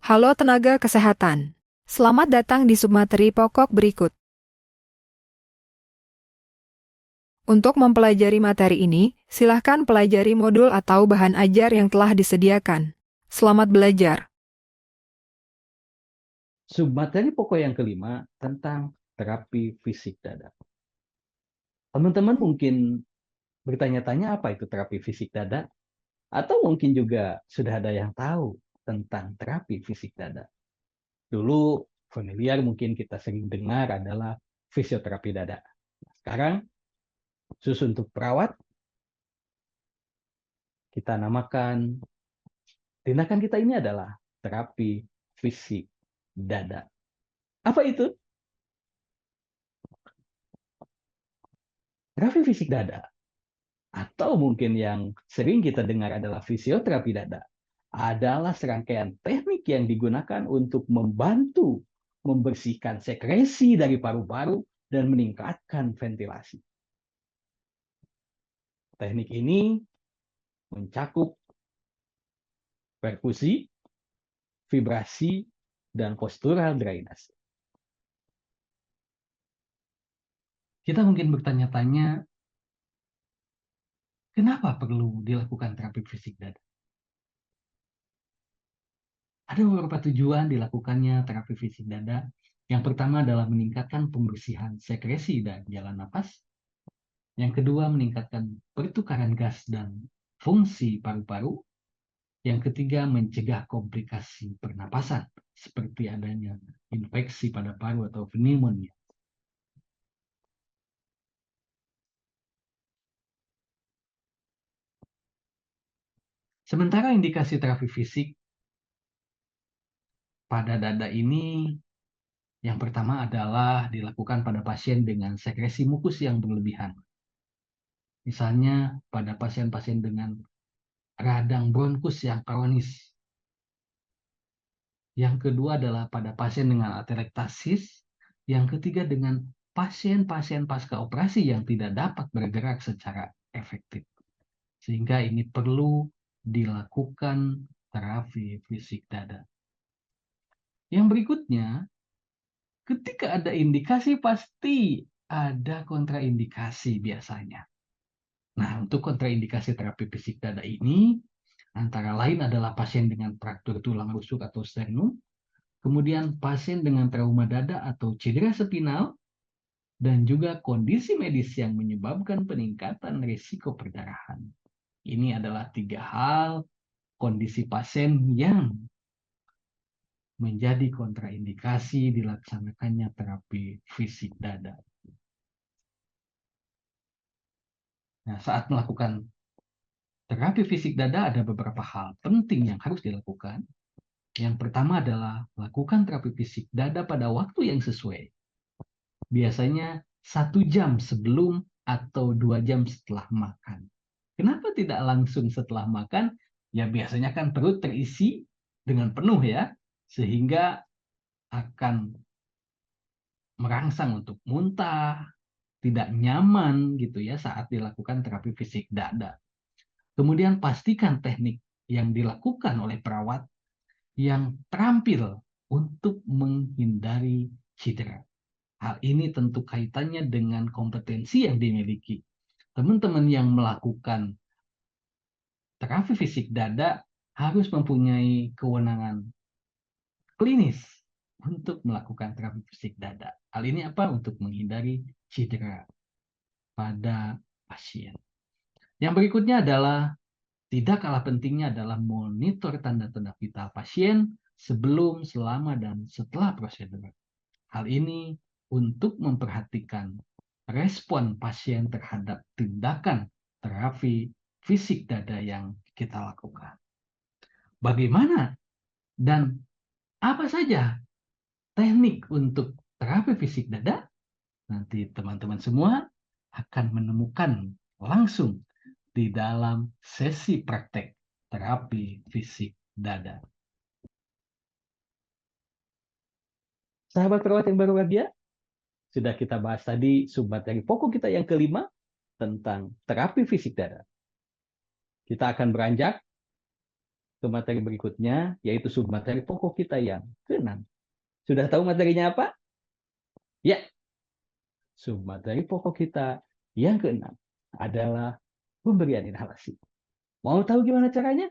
Halo tenaga kesehatan. Selamat datang di submateri pokok berikut. Untuk mempelajari materi ini, silahkan pelajari modul atau bahan ajar yang telah disediakan. Selamat belajar. Submateri pokok yang kelima tentang terapi fisik dada. Teman-teman mungkin bertanya-tanya apa itu terapi fisik dada? Atau mungkin juga sudah ada yang tahu tentang terapi fisik dada. Dulu familiar mungkin kita sering dengar adalah fisioterapi dada. Sekarang khusus untuk perawat kita namakan tindakan kita ini adalah terapi fisik dada. Apa itu? Terapi fisik dada atau mungkin yang sering kita dengar adalah fisioterapi dada, adalah serangkaian teknik yang digunakan untuk membantu membersihkan sekresi dari paru-paru dan meningkatkan ventilasi. Teknik ini mencakup perkusi, vibrasi, dan postural drainase. Kita mungkin bertanya-tanya, kenapa perlu dilakukan terapi fisik dada? Ada beberapa tujuan dilakukannya terapi fisik dada. Yang pertama adalah meningkatkan pembersihan sekresi dan jalan napas. Yang kedua, meningkatkan pertukaran gas dan fungsi paru-paru. Yang ketiga, mencegah komplikasi pernapasan, seperti adanya infeksi pada paru atau pneumonia. Sementara indikasi terapi fisik pada dada ini, yang pertama adalah dilakukan pada pasien dengan sekresi mukus yang berlebihan. Misalnya pada pasien-pasien dengan radang bronkus yang kronis. Yang kedua adalah pada pasien dengan atelektasis. Yang ketiga dengan pasien-pasien pasca operasi yang tidak dapat bergerak secara efektif. Sehingga ini perlu dilakukan terapi fisik dada. Yang berikutnya, ketika ada indikasi pasti ada kontraindikasi biasanya. Nah, untuk kontraindikasi terapi fisik dada ini, antara lain adalah pasien dengan fraktur tulang rusuk atau sternum, kemudian pasien dengan trauma dada atau cedera spinal, dan juga kondisi medis yang menyebabkan peningkatan risiko perdarahan. Ini adalah 3 hal kondisi pasien yang menjadi kontraindikasi dilaksanakannya terapi fisik dada. Nah, saat melakukan terapi fisik dada ada beberapa hal penting yang harus dilakukan. Yang pertama adalah lakukan terapi fisik dada pada waktu yang sesuai. Biasanya 1 jam sebelum atau 2 jam setelah makan. Kenapa tidak langsung setelah makan? Ya biasanya kan perut terisi dengan penuh ya, sehingga akan merangsang untuk muntah, tidak nyaman gitu ya saat dilakukan terapi fisik dada. Kemudian pastikan teknik yang dilakukan oleh perawat yang terampil untuk menghindari cedera. Hal ini tentu kaitannya dengan kompetensi yang dimiliki. Teman-teman yang melakukan terapi fisik dada harus mempunyai kewenangan klinis untuk melakukan terapi fisik dada. Hal ini apa? Untuk menghindari cedera pada pasien. Yang berikutnya adalah tidak kalah pentingnya adalah monitor tanda-tanda vital pasien sebelum, selama, dan setelah prosedur. Hal ini untuk memperhatikan respon pasien terhadap tindakan terapi fisik dada yang kita lakukan. Bagaimana dan apa saja teknik untuk terapi fisik dada? Nanti teman-teman semua akan menemukan langsung di dalam sesi praktek terapi fisik dada. Sahabat perawat yang berbahagia, sudah kita bahas tadi submateri pokok kita yang kelima tentang terapi fisik dada. Kita akan beranjak ke materi berikutnya, yaitu submateri pokok kita yang ke-6. Sudah tahu materinya apa? Ya, submateri pokok kita yang ke-6 adalah pemberian inhalasi. Mau tahu gimana caranya?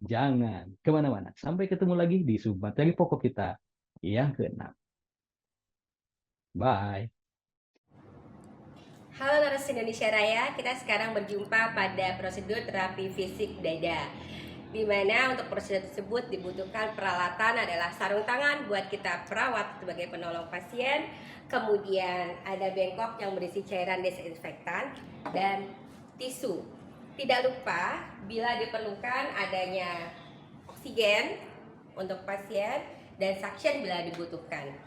Jangan kemana-mana. Sampai ketemu lagi di submateri pokok kita yang ke-6. Bye. Halo narasi Indonesia Raya, kita sekarang berjumpa pada prosedur terapi fisik dada, di mana untuk prosedur tersebut dibutuhkan peralatan adalah sarung tangan buat kita perawat sebagai penolong pasien, kemudian ada bengkok yang berisi cairan desinfektan, dan tisu. Tidak lupa bila diperlukan adanya oksigen untuk pasien dan suction bila dibutuhkan.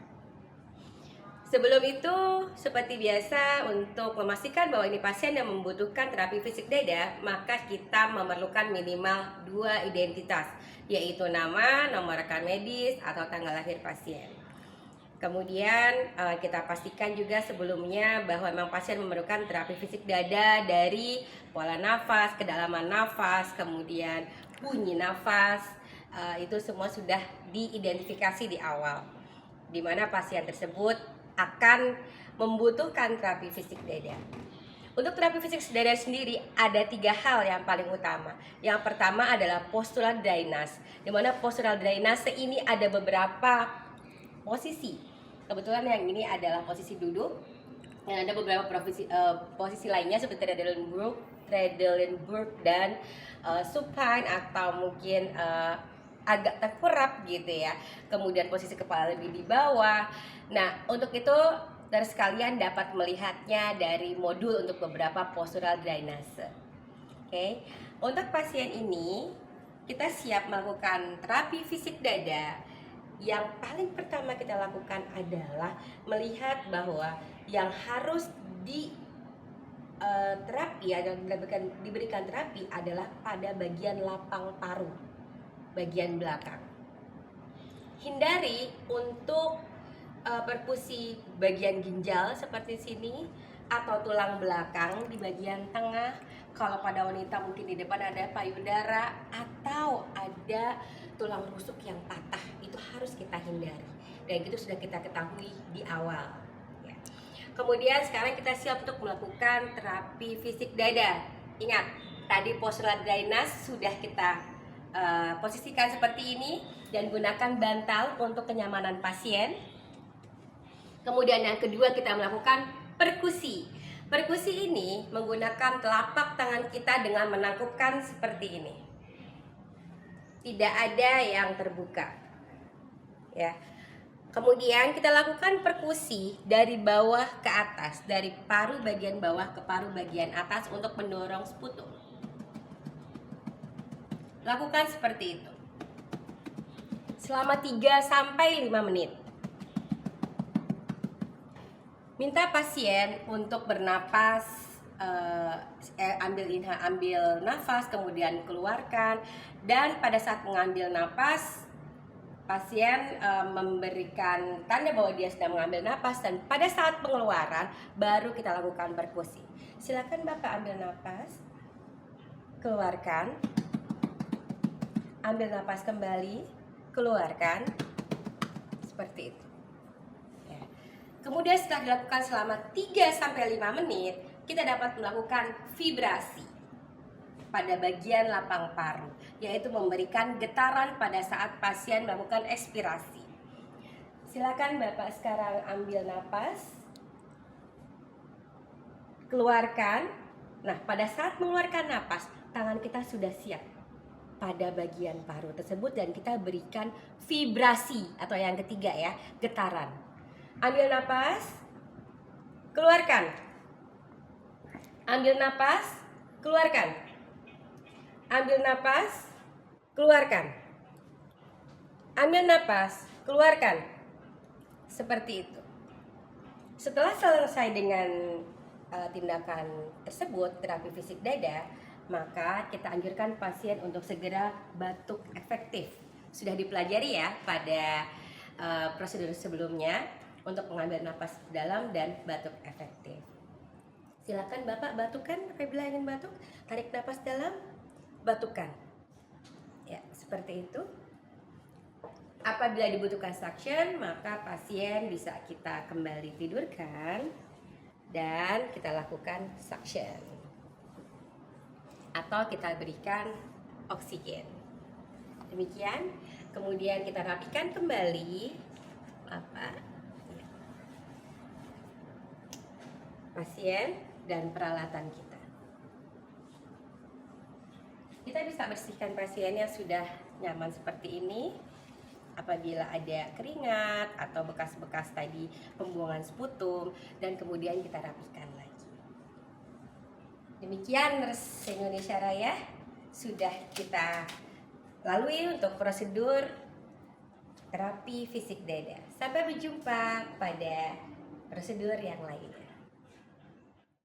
Sebelum itu, seperti biasa, untuk memastikan bahwa ini pasien yang membutuhkan terapi fisik dada, maka kita memerlukan minimal 2 identitas, yaitu nama, nomor rekan medis, atau tanggal lahir pasien. Kemudian kita pastikan juga sebelumnya bahwa memang pasien memerlukan terapi fisik dada dari pola nafas, kedalaman nafas, kemudian bunyi nafas, itu semua sudah diidentifikasi di awal, di mana pasien tersebut akan membutuhkan terapi fisik dada. Untuk terapi fisik dada sendiri ada 3 hal yang paling utama. Yang pertama adalah postural drainase, di mana postural drainase ini ada beberapa posisi. Kebetulan yang ini adalah posisi duduk, dan ada beberapa posisi lainnya seperti Trendelenburg dan supine atau mungkin agak tengkurap gitu ya. Kemudian posisi kepala lebih di bawah. Nah, untuk itu dari sekalian dapat melihatnya dari modul untuk beberapa postural drainase. Oke. Untuk pasien ini kita siap melakukan terapi fisik dada. Yang paling pertama kita lakukan adalah melihat bahwa yang harus terapi atau diberikan terapi adalah pada bagian lapang paru, bagian belakang. Hindari untuk perkusi bagian ginjal seperti sini atau tulang belakang di bagian tengah. Kalau pada wanita mungkin di depan ada payudara atau ada tulang rusuk yang patah, itu harus kita hindari. Dan itu sudah kita ketahui di awal. Ya. Kemudian sekarang kita siap untuk melakukan terapi fisik dada. Ingat, tadi postural drainase sudah kita posisikan seperti ini dan gunakan bantal untuk kenyamanan pasien. Kemudian yang kedua kita melakukan perkusi. Perkusi ini menggunakan telapak tangan kita dengan menangkupkan seperti ini. Tidak ada yang terbuka. Ya. Kemudian kita lakukan perkusi dari bawah ke atas, dari paru bagian bawah ke paru bagian atas untuk mendorong sputum. Lakukan seperti itu. Selama 3 sampai 5 menit. Minta pasien untuk bernapas, ambil nafas, kemudian keluarkan. Dan pada saat mengambil nafas, pasien memberikan tanda bahwa dia sedang mengambil nafas. Dan pada saat pengeluaran, baru kita lakukan perkusi. Silakan Bapak ambil nafas, keluarkan, ambil nafas kembali, keluarkan, seperti itu. Kemudian setelah dilakukan selama 3-5 menit, kita dapat melakukan vibrasi pada bagian lapang paru, yaitu memberikan getaran pada saat pasien melakukan ekspirasi. Silakan Bapak sekarang ambil napas, keluarkan. Nah, pada saat mengeluarkan napas, tangan kita sudah siap pada bagian paru tersebut dan kita berikan vibrasi atau yang ketiga ya, getaran. Ambil napas, keluarkan. Ambil napas, keluarkan. Ambil napas, keluarkan. Ambil napas, keluarkan. Seperti itu. Setelah selesai dengan tindakan tersebut, terapi fisik dada, maka kita anjurkan pasien untuk segera batuk efektif. Sudah dipelajari ya pada prosedur sebelumnya untuk mengambil napas dalam dan batuk efektif. Silakan Bapak batukan apabila ingin batuk. Tarik napas dalam, batukan. Ya, Seperti itu. Apabila dibutuhkan suction, maka pasien bisa kita kembali tidurkan dan kita lakukan suction. Atau kita berikan oksigen. Demikian. Kemudian kita rapikan kembali pasien dan peralatan kita. Kita bisa bersihkan pasien yang sudah nyaman seperti ini. Apabila ada keringat atau bekas-bekas tadi pembuangan sputum, dan kemudian kita rapikan lagi. Demikian Nurse Indonesia Raya sudah kita lalui untuk prosedur terapi fisik dada. Sampai berjumpa pada prosedur yang lain.